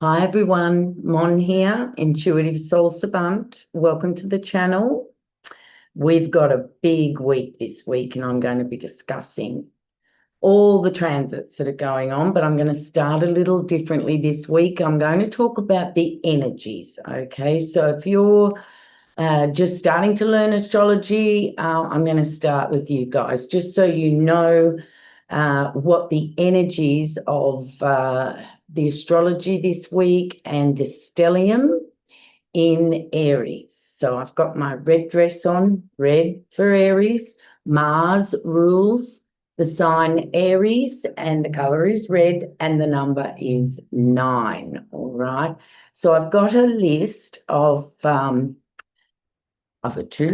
Hi everyone, Mon here, Intuitive Soul Savant. Welcome to the channel. We've got a big week this week and I'm going to be discussing all the transits that are going on, but I'm going to start a little differently this week. I'm going to talk about the energies, okay? So if you're just starting to learn astrology, I'm going to start with you guys, just so you know what the energies of the astrology this week and the stellium in Aries. So I've got my red dress on, red for Aries. Mars rules the sign Aries and the color is red and the number is 9, all right? So I've got a list of I've got two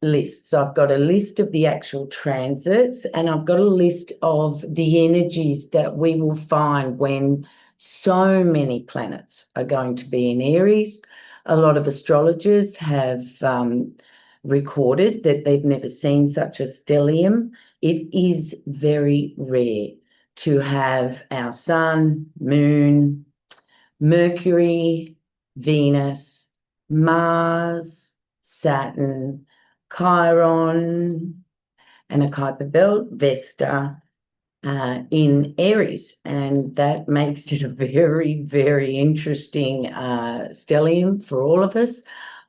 lists. So I've got a list of the actual transits and I've got a list of the energies that we will find when so many planets are going to be in Aries. A lot of astrologers have recorded that they've never seen such a stellium. It is very rare to have our Sun, Moon, Mercury, Venus, Mars, Saturn, Chiron, and a Kuiper belt, Vesta, in Aries. And that makes it a very, very interesting stellium for all of us.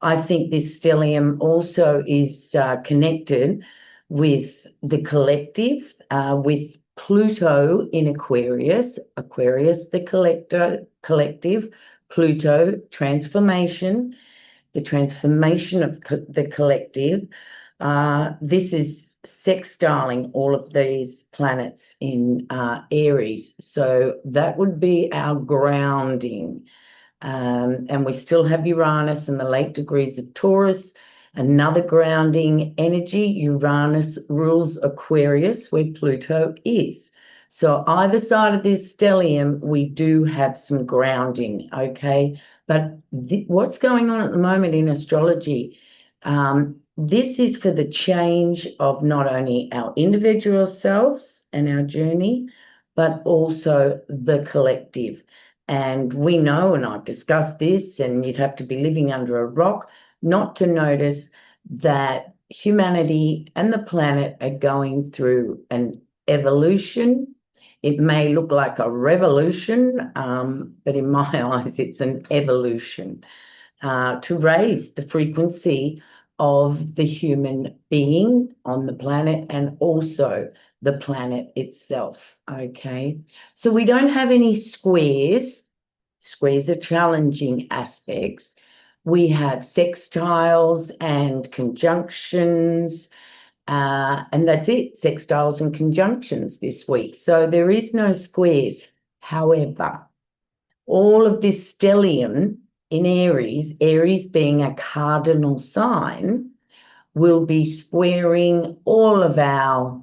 I think this stellium also is connected with the collective, with Pluto in Aquarius, the collective, Pluto, transformation, the transformation of the collective. This is sextiling all of these planets in Aries. So that would be our grounding. And we still have Uranus and the late degrees of Taurus, another grounding energy. Uranus rules Aquarius, where Pluto is. So either side of this stellium, we do have some grounding, okay? But what's going on at the moment in astrology, this is for the change of not only our individual selves and our journey, but also the collective. And we know, and I've discussed this, and you'd have to be living under a rock not to notice that humanity and the planet are going through an evolution. It may look like a revolution, but in my eyes, it's an evolution to raise the frequency of the human being on the planet and also the planet itself, okay? So we don't have any squares. Squares are challenging aspects. We have sextiles and conjunctions, and that's it, sextiles and conjunctions this week. So there is no squares. However, all of this stellium in Aries, Aries being a cardinal sign, will be squaring all of our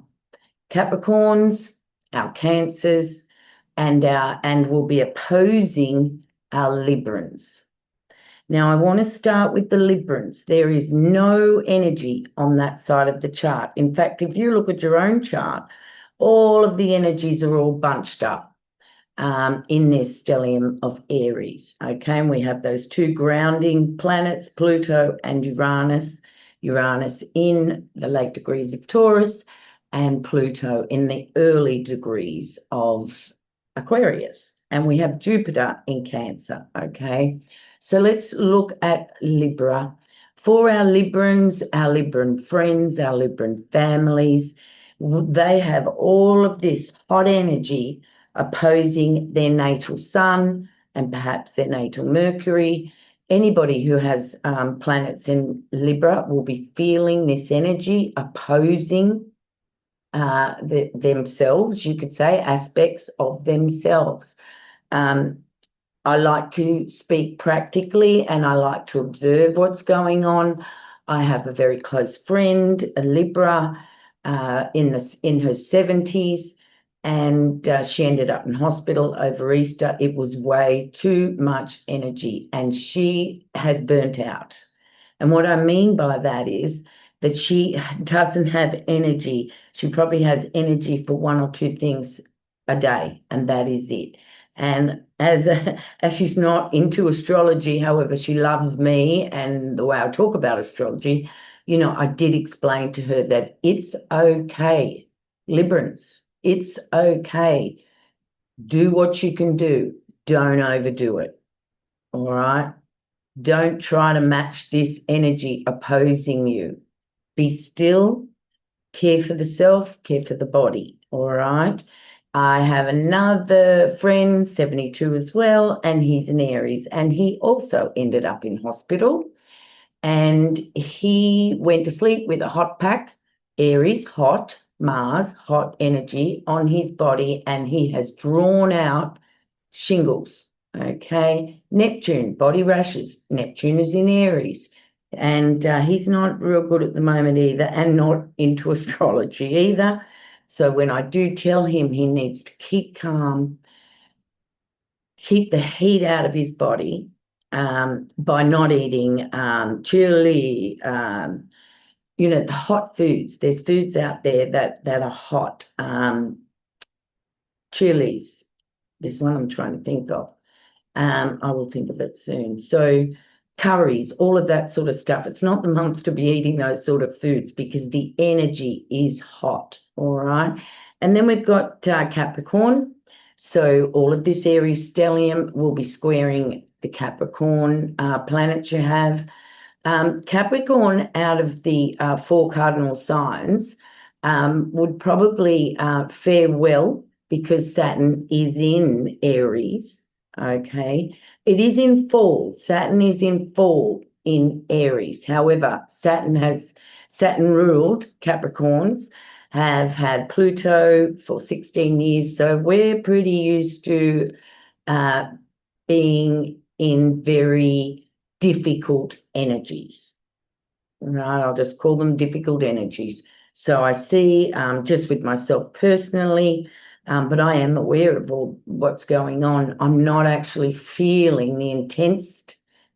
Capricorns, our Cancers, and will be opposing our Librans. Now, I want to start with the Librans. There is no energy on that side of the chart. In fact, if you look at your own chart, all of the energies are all bunched up in this stellium of Aries, okay? And we have those two grounding planets, Pluto and Uranus. Uranus in the late degrees of Taurus and Pluto in the early degrees of Aquarius. And we have Jupiter in Cancer, okay? So let's look at Libra. For our Librans, our Libran friends, our Libran families, they have all of this hot energy opposing their natal sun and perhaps their natal Mercury. Anybody who has planets in Libra will be feeling this energy opposing themselves, you could say, aspects of themselves. I like to speak practically and I like to observe what's going on. I have a very close friend, a Libra, in her 70s, and she ended up in hospital over Easter. It was way too much energy and she has burnt out. And what I mean by that is that she doesn't have energy. She probably has energy for one or two things a day, and that is it. And as she's not into astrology, however, she loves me and the way I talk about astrology, you know, I did explain to her that it's okay, Librans, it's okay. Do what you can do. Don't overdo it. All right? Don't try to match this energy opposing you. Be still, care for the self, care for the body. All right? I have another friend, 72 as well, and he's an Aries, and he also ended up in hospital. And he went to sleep with a hot pack, Aries, hot, Mars, hot energy on his body, and he has drawn out shingles. Okay, Neptune, body rashes. Neptune is in Aries, and he's not real good at the moment either, and not into astrology either. So when I do tell him he needs to keep calm, keep the heat out of his body, by not eating chili, you know, the hot foods. There's foods out there that are hot, chilies. There's one I'm trying to think of. I will think of it soon. So curries, all of that sort of stuff. It's not the month to be eating those sort of foods because the energy is hot, all right? And then we've got Capricorn. So all of this Aries stellium will be squaring the Capricorn planets you have. Capricorn, out of the 4 cardinal signs, would probably fare well because Saturn is in Aries. Okay, it is in fall. Saturn is in fall in Aries. However, Saturn ruled Capricorns, have had Pluto for 16 years. So we're pretty used to being in very difficult energies. Right, I'll just call them difficult energies. So I see, just with myself personally, but I am aware of all what's going on. I'm not actually feeling the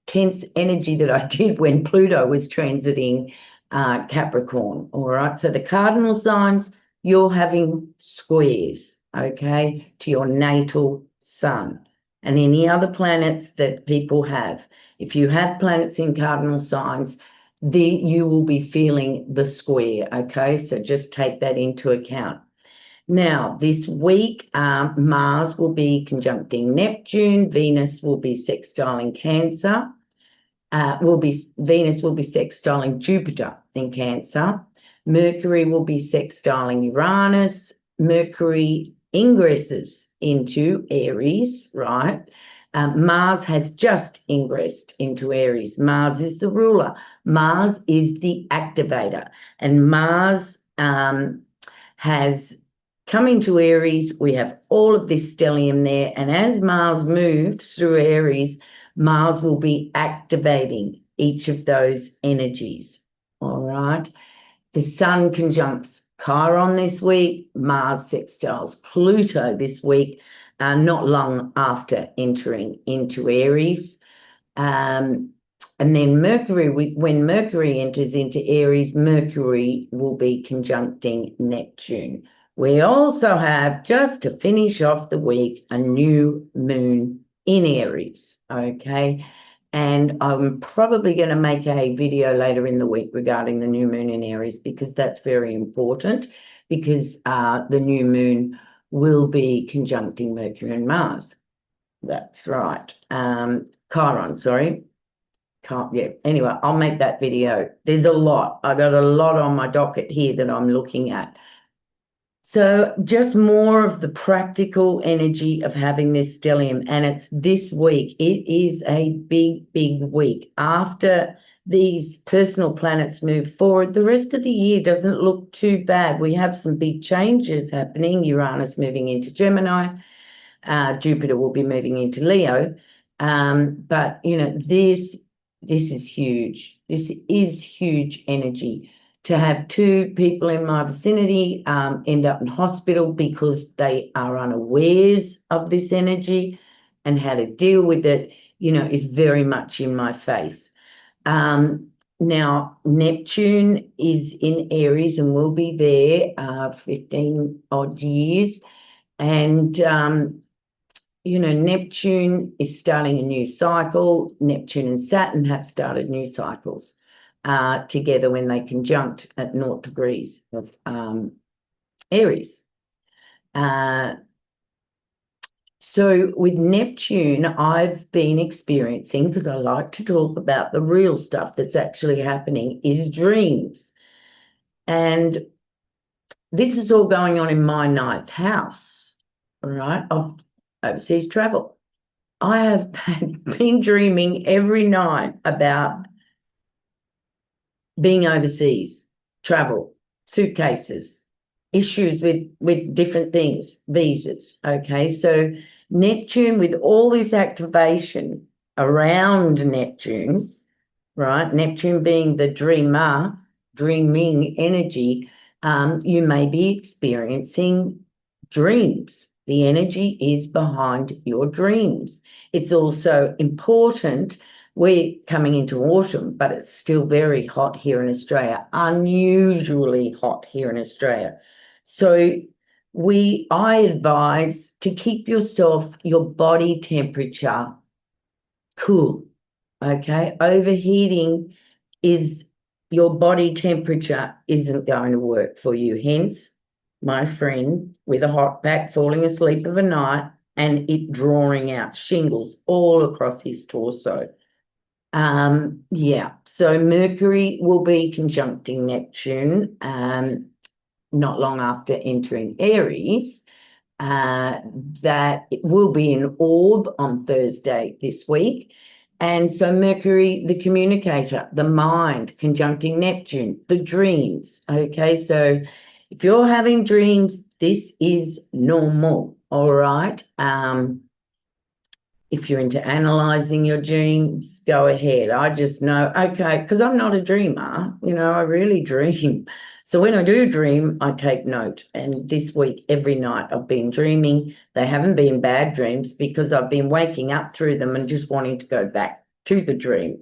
tense energy that I did when Pluto was transiting Capricorn. All right, so the cardinal signs, you're having squares, okay, to your natal sun and any other planets that people have. If you have planets in cardinal signs, you will be feeling the square, okay? So just take that into account. Now, this week, Mars will be conjuncting Neptune. Venus will be sextiling Cancer. Venus will be sextiling Jupiter in Cancer. Mercury will be sextiling Uranus. Mercury ingresses into Aries, right? Mars has just ingressed into Aries. Mars is the ruler. Mars is the activator. And Mars has come into Aries. We have all of this stellium there. And as Mars moves through Aries, Mars will be activating each of those energies. All right. The Sun conjuncts Chiron this week. Mars sextiles Pluto this week, not long after entering into Aries. And then Mercury, when Mercury enters into Aries, Mercury will be conjuncting Neptune. We also have, just to finish off the week, a new moon in Aries, okay? And I'm probably going to make a video later in the week regarding the new moon in Aries because that's very important, because the new moon will be conjuncting Mercury and Mars. That's right. Chiron, sorry. Yeah. Anyway, I'll make that video. There's a lot. I got a lot on my docket here that I'm looking at. So just more of the practical energy of having this stellium, and it's this week. It is a big, big week. After these personal planets move forward, the rest of the year doesn't look too bad. We have some big changes happening. Uranus moving into Gemini. Jupiter will be moving into Leo. But, you know, this is huge. This is huge energy. To have 2 people in my vicinity end up in hospital because they are unawares of this energy and how to deal with it, you know, is very much in my face. Now, Neptune is in Aries and will be there 15 odd years. And Neptune is starting a new cycle. Neptune and Saturn have started new cycles together when they conjunct at 0 degrees of Aries. So with Neptune, I've been experiencing, because I like to talk about the real stuff that's actually happening, is dreams. And this is all going on in my 9th house, all right, of overseas travel. I have been dreaming every night about being overseas, travel, suitcases, issues with different things, visas, okay? So Neptune, with all this activation around Neptune, right, Neptune being the dreamer, dreaming energy, you may be experiencing dreams. The energy is behind your dreams. It's also important. We're coming into autumn, but it's still very hot here in Australia, unusually hot here in Australia. So I advise to keep your body temperature cool, okay? Overheating is your body temperature isn't going to work for you. Hence, my friend with a hot pack falling asleep of a night and it drawing out shingles all across his torso. So Mercury will be conjuncting Neptune not long after entering Aries. That it will be in orb on Thursday this week. And so Mercury, the communicator, the mind, conjuncting Neptune, the dreams. Okay, so if you're having dreams, this is normal, all right? If you're into analysing your dreams, go ahead. I just know, okay, because I'm not a dreamer, I really dream. So when I do dream, I take note. And this week, every night, I've been dreaming. They haven't been bad dreams because I've been waking up through them and just wanting to go back to the dream,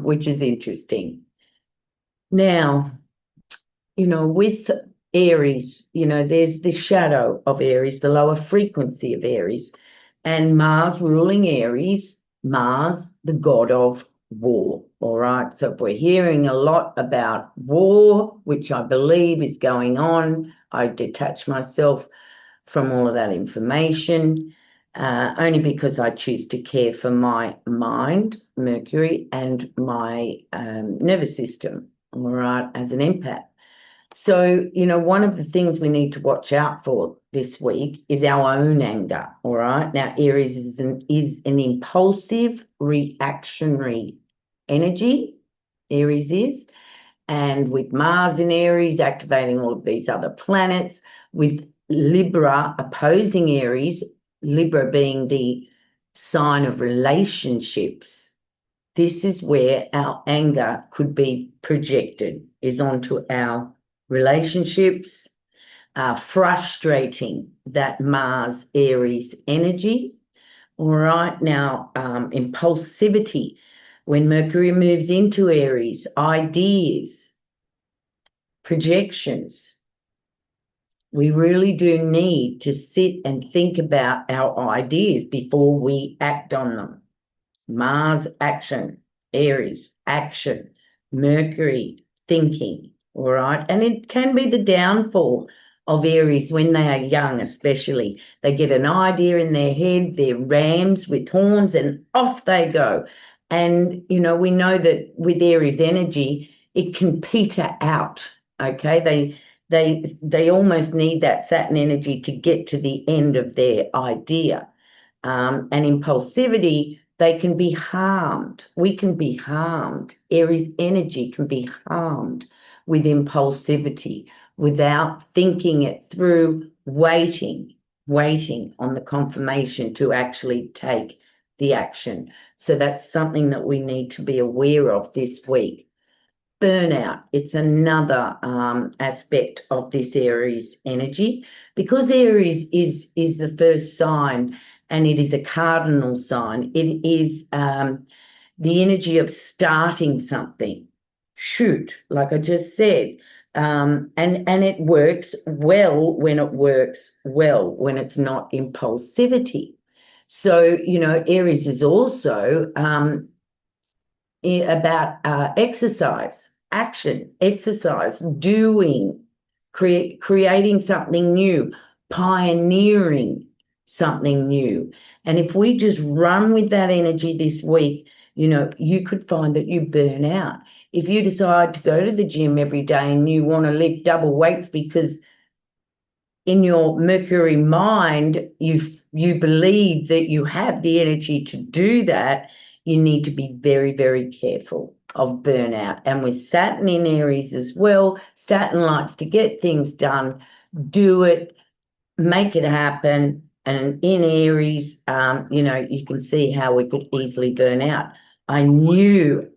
which is interesting. Now, with Aries, there's the shadow of Aries, the lower frequency of Aries, and Mars ruling Aries, Mars, the god of war, all right? So if we're hearing a lot about war, which I believe is going on, I detach myself from all of that information, only because I choose to care for my mind, Mercury, and my nervous system, all right, as an empath. So, one of the things we need to watch out for this week is our own anger, all right? Now, Aries is an impulsive, reactionary energy, Aries is, and with Mars in Aries activating all of these other planets, with Libra opposing Aries, Libra being the sign of relationships, this is where our anger could be projected, is onto our relationships, frustrating that Mars Aries energy. All right, now impulsivity, when Mercury moves into Aries, ideas, projections. We really do need to sit and think about our ideas before we act on them. Mars, action, Aries, action, Mercury, thinking. All right. And it can be the downfall of Aries when they are young, especially. They get an idea in their head, they're rams with horns, and off they go. And, we know that with Aries energy, it can peter out. Okay. They almost need that Saturn energy to get to the end of their idea. And impulsivity, they can be harmed. We can be harmed. Aries energy can be harmed with impulsivity without thinking it through, waiting on the confirmation to actually take the action. So that's something that we need to be aware of this week. Burnout, it's another aspect of this Aries energy, because Aries is the first sign and it is a cardinal sign. It is the energy of starting something. Shoot, like I just said. And it works well when it works well, when it's not impulsivity. So, Aries is also about exercise, action, exercise, doing, creating something new, pioneering something new. And if we just run with that energy this week, you could find that you burn out. If you decide to go to the gym every day and you want to lift double weights because in your Mercury mind, you believe that you have the energy to do that, you need to be very, very careful of burnout. And with Saturn in Aries as well, Saturn likes to get things done, do it, make it happen. And in Aries, you can see how we could easily burn out. I knew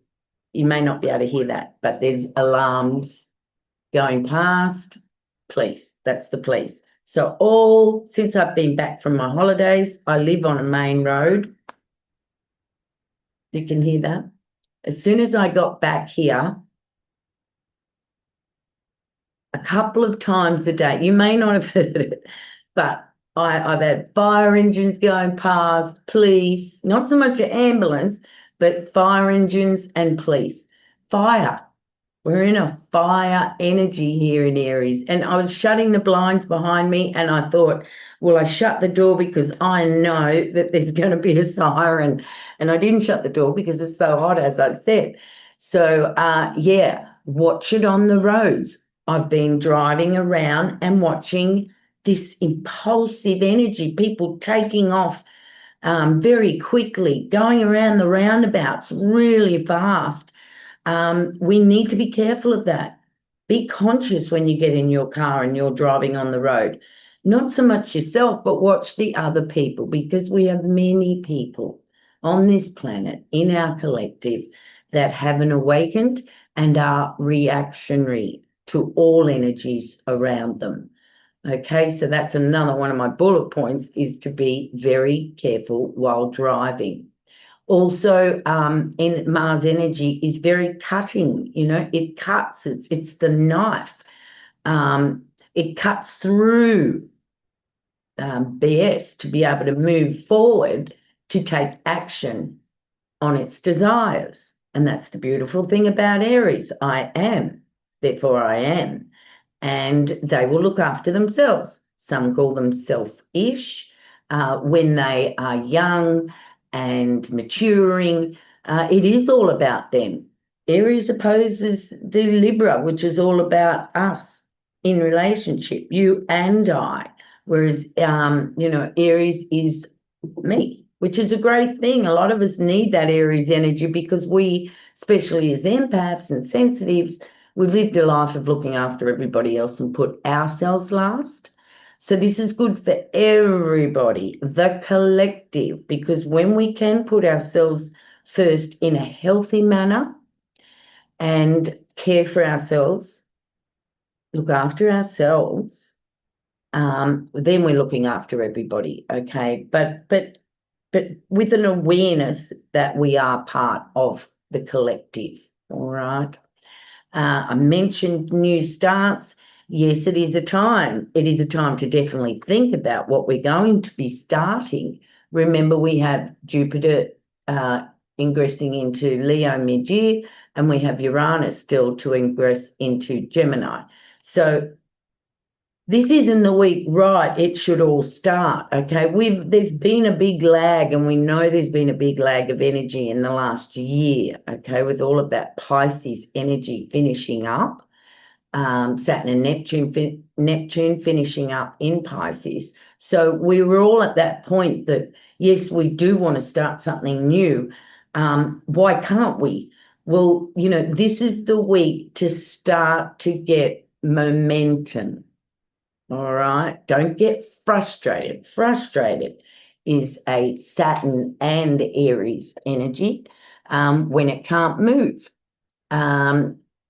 you may not be able to hear that, but there's alarms going past. Police, that's the police. So since I've been back from my holidays, I live on a main road. You can hear that. As soon as I got back here, a couple of times a day, you may not have heard it, but I've had fire engines going past, police, not so much an ambulance, but fire engines and police. Fire. We're in a fire energy here in Aries. And I was shutting the blinds behind me and I thought, well, I shut the door because I know that there's going to be a siren. And I didn't shut the door because it's so hot, as I said. So, watch it on the roads. I've been driving around and watching this impulsive energy, people taking off very quickly, going around the roundabouts really fast. We need to be careful of that. Be conscious when you get in your car and you're driving on the road. Not so much yourself, but watch the other people, because we have many people on this planet in our collective that haven't awakened and are reactionary to all energies around them. Okay, so that's another one of my bullet points, is to be very careful while driving. Also, in Mars energy is very cutting, it cuts, it's the knife. It cuts through BS to be able to move forward, to take action on its desires. And that's the beautiful thing about Aries. I am, therefore I am. And they will look after themselves. Some call them selfish when they are young and maturing. It is all about them. Aries opposes the Libra, which is all about us in relationship, you and I. Whereas, Aries is me, which is a great thing. A lot of us need that Aries energy because we, especially as empaths and sensitives, we've lived a life of looking after everybody else and put ourselves last. So this is good for everybody, the collective, because when we can put ourselves first in a healthy manner and care for ourselves, look after ourselves, then we're looking after everybody, okay? But with an awareness that we are part of the collective, all right? I mentioned new starts. Yes, it is a time. It is a time to definitely think about what we're going to be starting. Remember, we have Jupiter ingressing into Leo mid-year, and we have Uranus still to ingress into Gemini. So this isn't the week, right, it should all start, okay? There's been a big lag, and we know there's been a big lag of energy in the last year, okay, with all of that Pisces energy finishing up, Saturn and Neptune finishing up in Pisces. So we were all at that point that, yes, we do want to start something new. Why can't we? Well, this is the week to start to get momentum. All right, don't get frustrated. Frustrated is a Saturn and Aries energy when it can't move.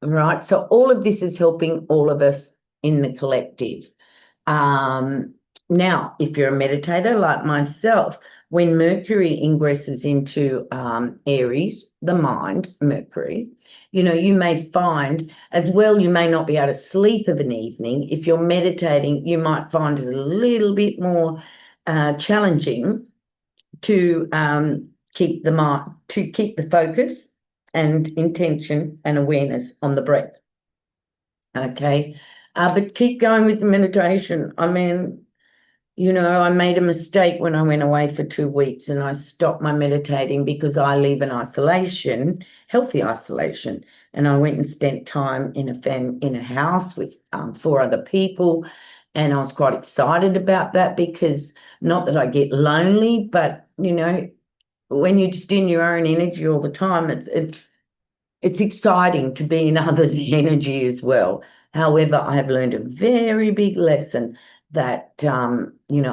Right, so all of this is helping all of us in the collective. Now, if you're a meditator like myself, when Mercury ingresses into Aries, the mind, Mercury, you may find as well, you may not be able to sleep of an evening. If you're meditating, you might find it a little bit more challenging to keep the focus and intention and awareness on the breath. Okay, but keep going with the meditation. I mean, I made a mistake when I went away for 2 weeks and I stopped my meditating because I live in isolation, healthy isolation, and I went and spent time in a house with 4 other people, and I was quite excited about that because not that I get lonely, but when you're just in your own energy all the time, it's exciting to be in others' energy as well. However, I have learned a very big lesson that,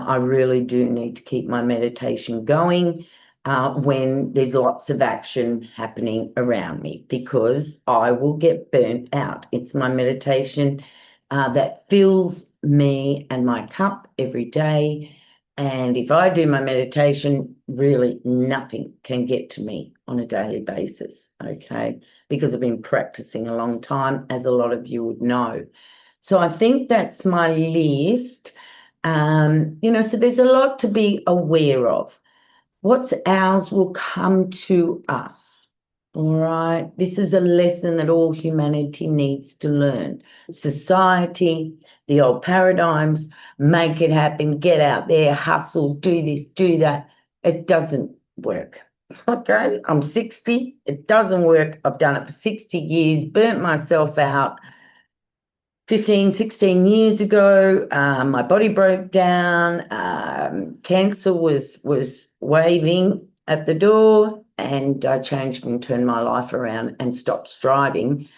I really do need to keep my meditation going when there's lots of action happening around me, because I will get burnt out. It's my meditation that fills me and my cup every day. And if I do my meditation, really nothing can get to me on a daily basis, okay? Because I've been practicing a long time, as a lot of you would know. So I think that's my list. So there's a lot to be aware of. What's ours will come to us. All right. This is a lesson that all humanity needs to learn. Society, the old paradigms, make it happen, get out there, hustle, do this, do that. It doesn't work. Okay. I'm 60. It doesn't work. I've done it for 60 years, burnt myself out. 15, 16 years ago, my body broke down. Cancer was waving at the door, and I changed and turned my life around and stopped striving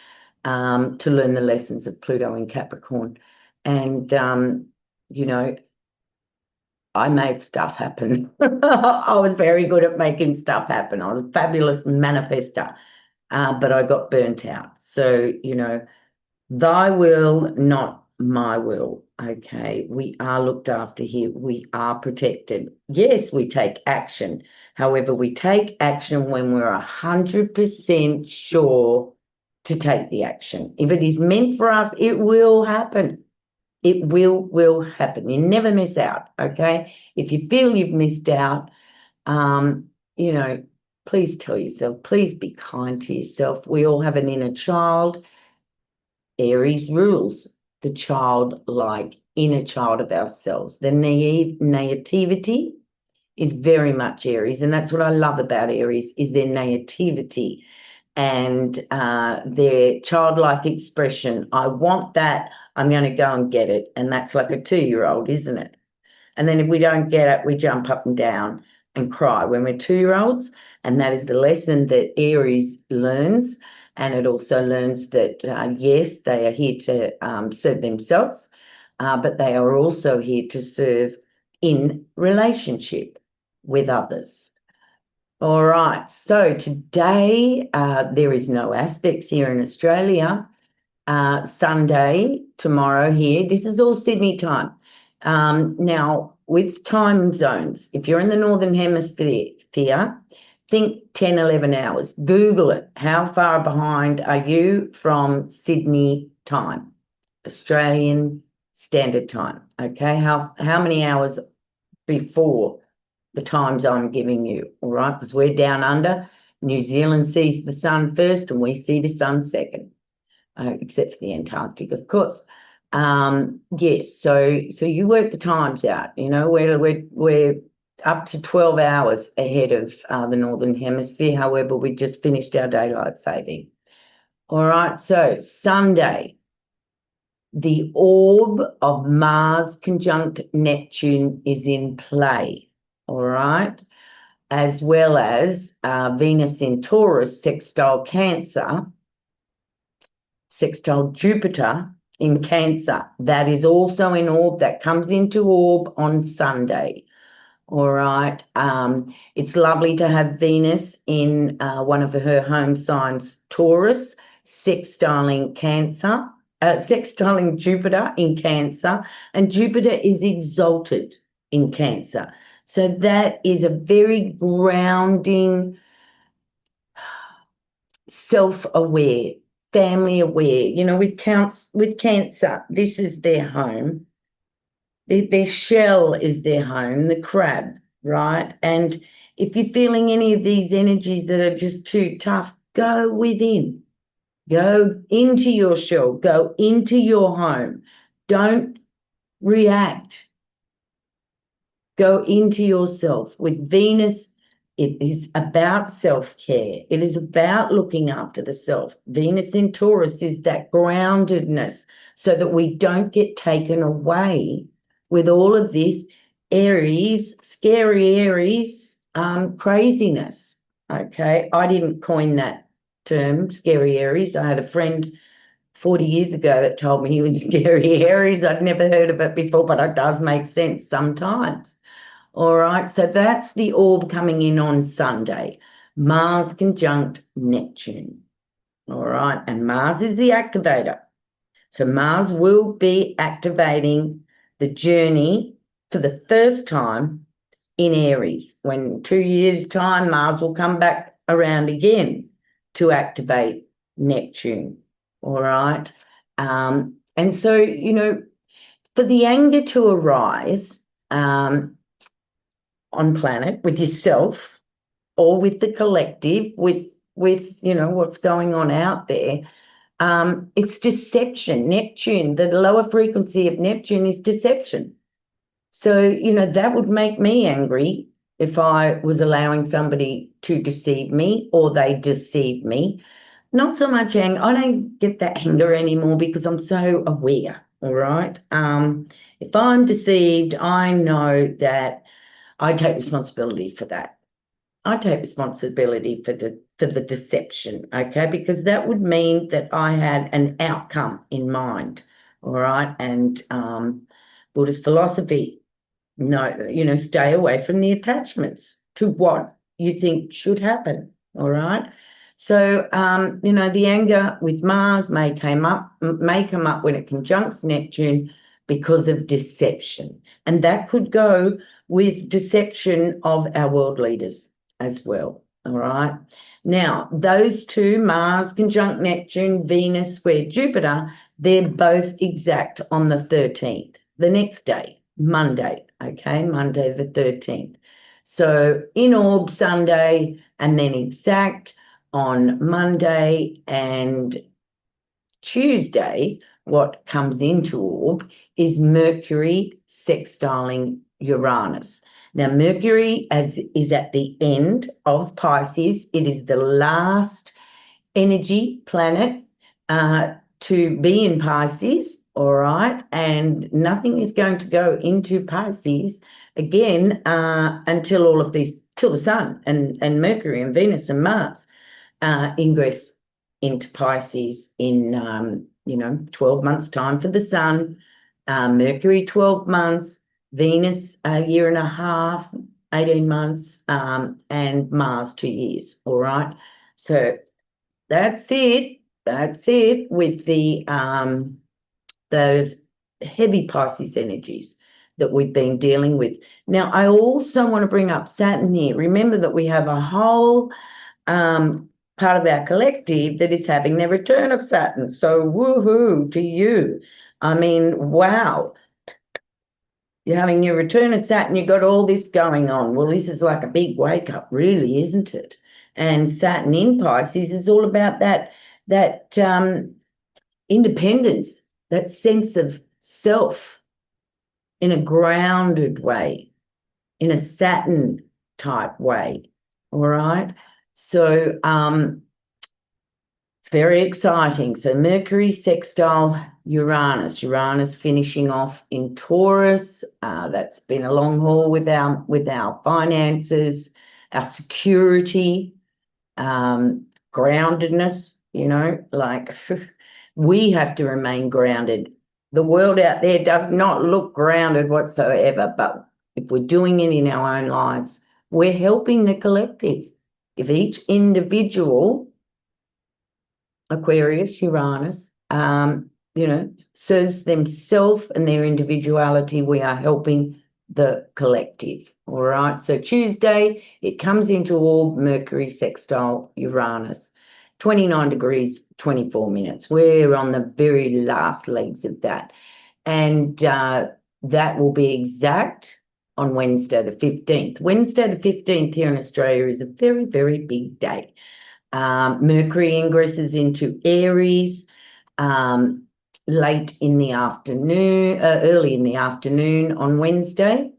to learn the lessons of Pluto in Capricorn. And, I made stuff happen. I was very good at making stuff happen. I was a fabulous manifester, but I got burnt out. So, thy will, not my will. Okay, we are looked after here. We are protected. Yes, we take action. However, we take action when we're 100% sure to take the action. If it is meant for us, it will happen. It will happen. You never miss out, okay? If you feel you've missed out, please tell yourself, please be kind to yourself. We all have an inner child. Aries rules the childlike inner child of ourselves. The naivety is very much Aries, and that's what I love about Aries, is their naivety and their childlike expression. I want that, I'm going to go and get it. And that's like a 2-year-old, isn't it? And then if we don't get it, we jump up and down and cry when we're 2-year-olds. And that is the lesson that Aries learns. And it also learns that, yes, they are here to serve themselves, but they are also here to serve in relationship with others. All right, so today there is no aspects here in Australia. Sunday, tomorrow here, this is all Sydney time. Now, with time zones, if you're in the Northern Hemisphere, think 10, 11 hours. Google it. How far behind are you from Sydney time, Australian Standard Time? Okay, how many hours before the times I'm giving you? All right, because we're down under. New Zealand sees the sun first and we see the sun second, except for the Antarctic, of course. Yes, so you work the times out. We're up to 12 hours ahead of the Northern Hemisphere. However, we just finished our daylight saving. All right, so Sunday, the orb of Mars conjunct Neptune is in play, all right, as well as Venus in Taurus sextile Cancer, sextile Jupiter in Cancer. That is also in orb, that comes into orb on Sunday. All right. It's lovely to have Venus in one of her home signs, Taurus, sextiling Cancer, sextiling Jupiter in Cancer, and Jupiter is exalted in Cancer. So that is a very grounding, self-aware, family-aware. You know, with Cancer, this is their home. Their shell is their home, the crab, right? And if you're feeling any of these energies that are just too tough, go within. Go into your shell. Go into your home. Don't react. Go into yourself. With Venus, it is about self-care. It is about looking after the self. Venus in Taurus is that groundedness so that we don't get taken away with all of this Aries, scary Aries, craziness. Okay, I didn't coin that term, scary Aries. I had a friend 40 years ago that told me he was scary Aries. I'd never heard of it before, but it does make sense sometimes. All right, so that's the orb coming in on Sunday. Mars conjunct Neptune. All right, and Mars is the activator. So Mars will be activating the journey for the first time in Aries. When 2 years' time, Mars will come back around again to activate Neptune. All right. And so, you know, for the anger to arise on planet with yourself or with the collective, with you know what's going on out there, it's deception. Neptune, the lower frequency of Neptune is deception. So, you know, that would make me angry if I was allowing somebody to deceive me or they deceive me. Not so much anger. I don't get that anger anymore because I'm so aware, all right? If I'm deceived, I know that I take responsibility for that. I take responsibility for the deception, okay? Because that would mean that I had an outcome in mind, all right? And Buddhist philosophy, no, you know, stay away from the attachments to what you think should happen, all right? So, you know, the anger with Mars may come up when it conjuncts Neptune because of deception. And that could go with deception of our world leaders as well, all right? Now, those two, Mars conjunct Neptune, Venus square Jupiter, they're both exact on the 13th, the next day, Monday, okay, Monday the 13th. So in orb Sunday and then exact on Monday and Tuesday, what comes into orb is Mercury sextiling Uranus. Now, Mercury is at the end of Pisces. It is the last energy planet to be in Pisces, all right? And nothing is going to go into Pisces again until all of these, till the Sun and Mercury and Venus and Mars ingress into Pisces in, 12 months' time for the Sun, Mercury 12 months, Venus a year and a half, 18 months, and Mars 2 years, all right? So that's it. That's it with the those heavy Pisces energies that we've been dealing with. Now, I also want to bring up Saturn here. Remember that we have a whole part of our collective that is having their return of Saturn. So woohoo to you. I mean, wow. You're having your return of Saturn, you've got all this going on. Well, this is like a big wake up, really, isn't it? And Saturn in Pisces is all about that independence, that sense of self in a grounded way, in a Saturn type way. All right. So it's very exciting. So Mercury sextile Uranus finishing off in Taurus. That's been a long haul with our finances, our security, groundedness, you know, like we have to remain grounded. The world out there does not look grounded whatsoever, but if we're doing it in our own lives, we're helping the collective. If each individual, Aquarius, Uranus, serves themselves and their individuality, we are helping the collective. All right. So Tuesday, it comes into orb, Mercury sextile Uranus, 29 degrees, 24 minutes. We're on the very last legs of that. And that will be exact on Wednesday the 15th. Wednesday the 15th here in Australia is a very, very big day. Mercury ingresses into Aries late in the afternoon, early in the afternoon on Wednesday.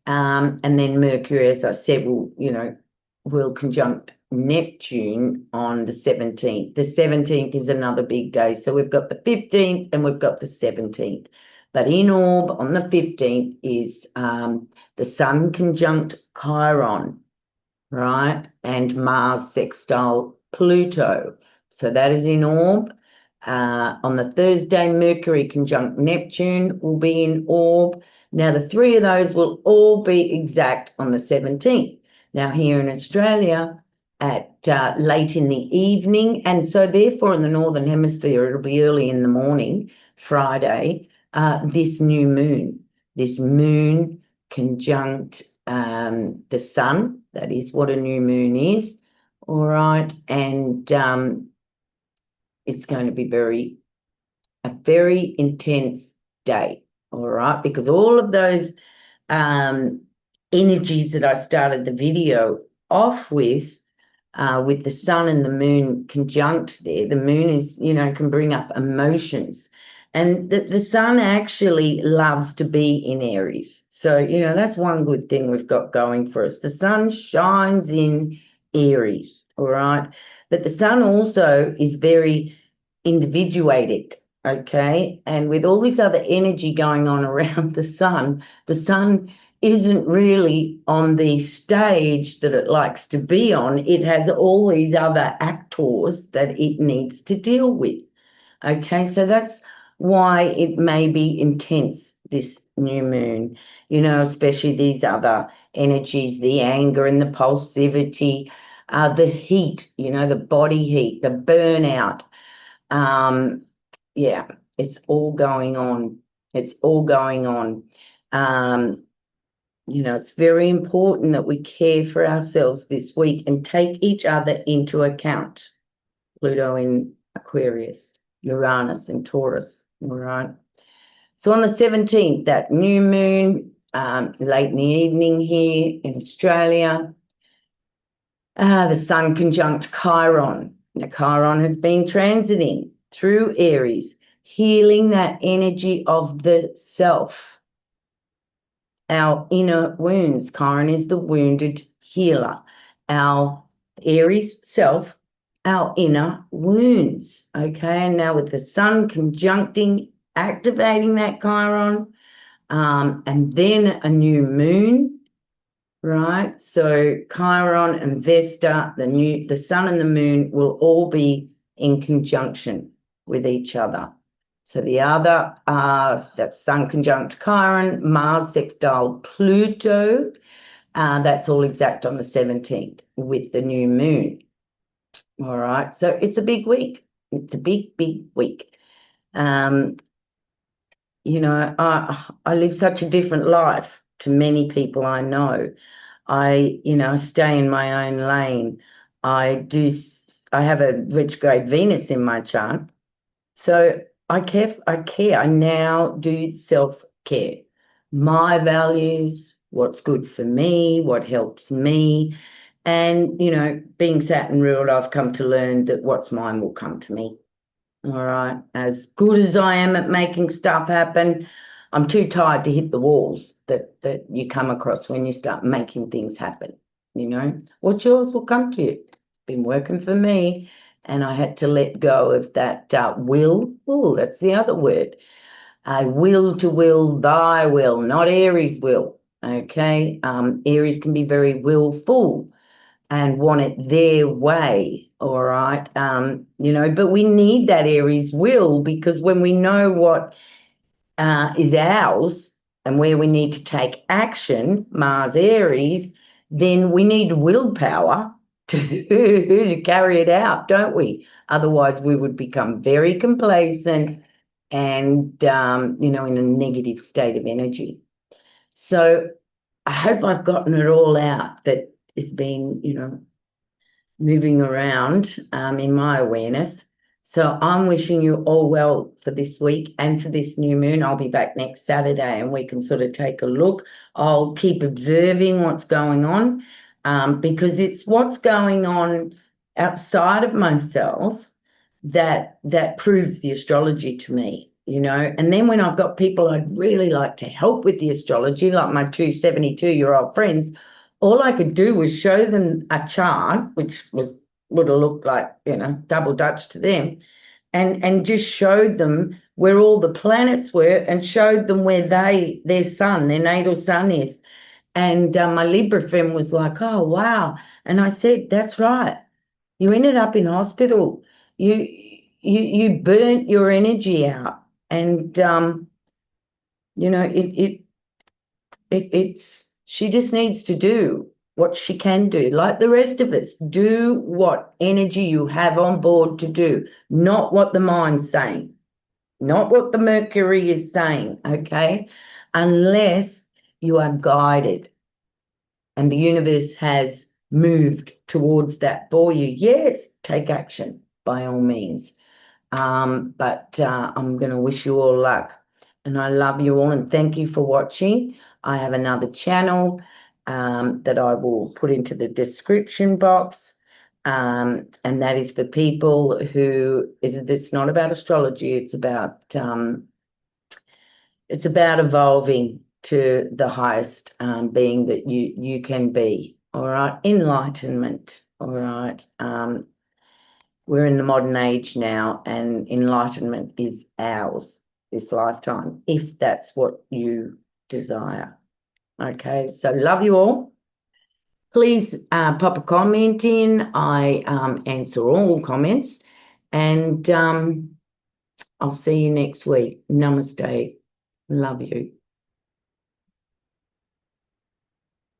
And then Mercury, as I said, will conjunct Neptune on the 17th. The 17th is another big day. So we've got the 15th and we've got the 17th. But in orb on the 15th is the Sun conjunct Chiron, right? And Mars sextile Pluto. So that is in orb. On the Thursday, Mercury conjunct Neptune will be in orb. Now, the three of those will all be exact on the 17th. Now, here in Australia, at late in the evening, and so therefore in the Northern Hemisphere, it'll be early in the morning, Friday, this new moon. This moon conjunct the Sun. That is what a new moon is, all right? And it's going to be a very intense day, all right? Because all of those energies that I started the video off with the Sun and the Moon conjunct there, the Moon is, can bring up emotions. And the Sun actually loves to be in Aries. So, that's one good thing we've got going for us. The Sun shines in Aries, all right? But the Sun also is very individuated, okay? And with all this other energy going on around the Sun isn't really on the stage that it likes to be on. It has all these other actors that it needs to deal with, okay? So that's why it may be intense, this new moon, especially these other energies, the anger and the impulsivity, the heat, the body heat, the burnout. Yeah, it's all going on. It's all going on. It's very important that we care for ourselves this week and take each other into account. Pluto in Aquarius, Uranus in Taurus, all right? So on the 17th, that new moon, late in the evening here in Australia, the Sun conjunct Chiron. Now, Chiron has been transiting through Aries, healing that energy of the self, our inner wounds. Chiron is the wounded healer. Our Aries self, our inner wounds, okay? And now with the Sun conjuncting, activating that Chiron, and then a new moon, right? So Chiron and Vesta, the Sun and the Moon will all be in conjunction with each other. So the other, that's Sun conjunct Chiron, Mars sextile Pluto, that's all exact on the 17th with the new moon. All right, so it's a big week. It's a big, big week. I live such a different life to many people I know. I stay in my own lane. I have a retrograde Venus in my chart. So I care. I now do self-care. My values, what's good for me, what helps me. And, being Saturn ruled, I've come to learn that what's mine will come to me. All right. As good as I am at making stuff happen, I'm too tired to hit the walls that you come across when you start making things happen. What's yours will come to you. It's been working for me. And I had to let go of that will. Oh, that's the other word. Will to will thy will, not Aries will. Okay. Aries can be very willful and want it their way, all right? But we need that Aries will, because when we know what is ours and where we need to take action, Mars Aries, then we need willpower to carry it out, don't we? Otherwise, we would become very complacent and, in a negative state of energy. So I hope I've gotten it all out that has been, moving around in my awareness. So I'm wishing you all well for this week and for this new moon. I'll be back next Saturday and we can sort of take a look. I'll keep observing what's going on because it's what's going on outside of myself that proves the astrology to me, And then when I've got people I'd really like to help with the astrology, like my two 72-year-old friends, all I could do was show them a chart, which would have looked like, double Dutch to them, and just showed them where all the planets were and showed them where their sun, their natal sun is. And my Libra friend was like, oh, wow. And I said, that's right. You ended up in hospital. You burnt your energy out. And, it's she just needs to do what she can do, like the rest of us. Do what energy you have on board to do, not what the mind's saying, not what the Mercury is saying, okay? Unless you are guided and the universe has moved towards that for you. Yes, take action by all means. But I'm going to wish you all luck. And I love you all and thank you for watching. I have another channel that I will put into the description box. And that is for people who, it's not about astrology, it's about evolving to the highest being that you can be. All right, enlightenment. All right. We're in the modern age now, and enlightenment is ours this lifetime, if that's what you desire. Okay, so love you all. Please pop a comment in. I answer all comments, and I'll see you next week. Namaste. Love you.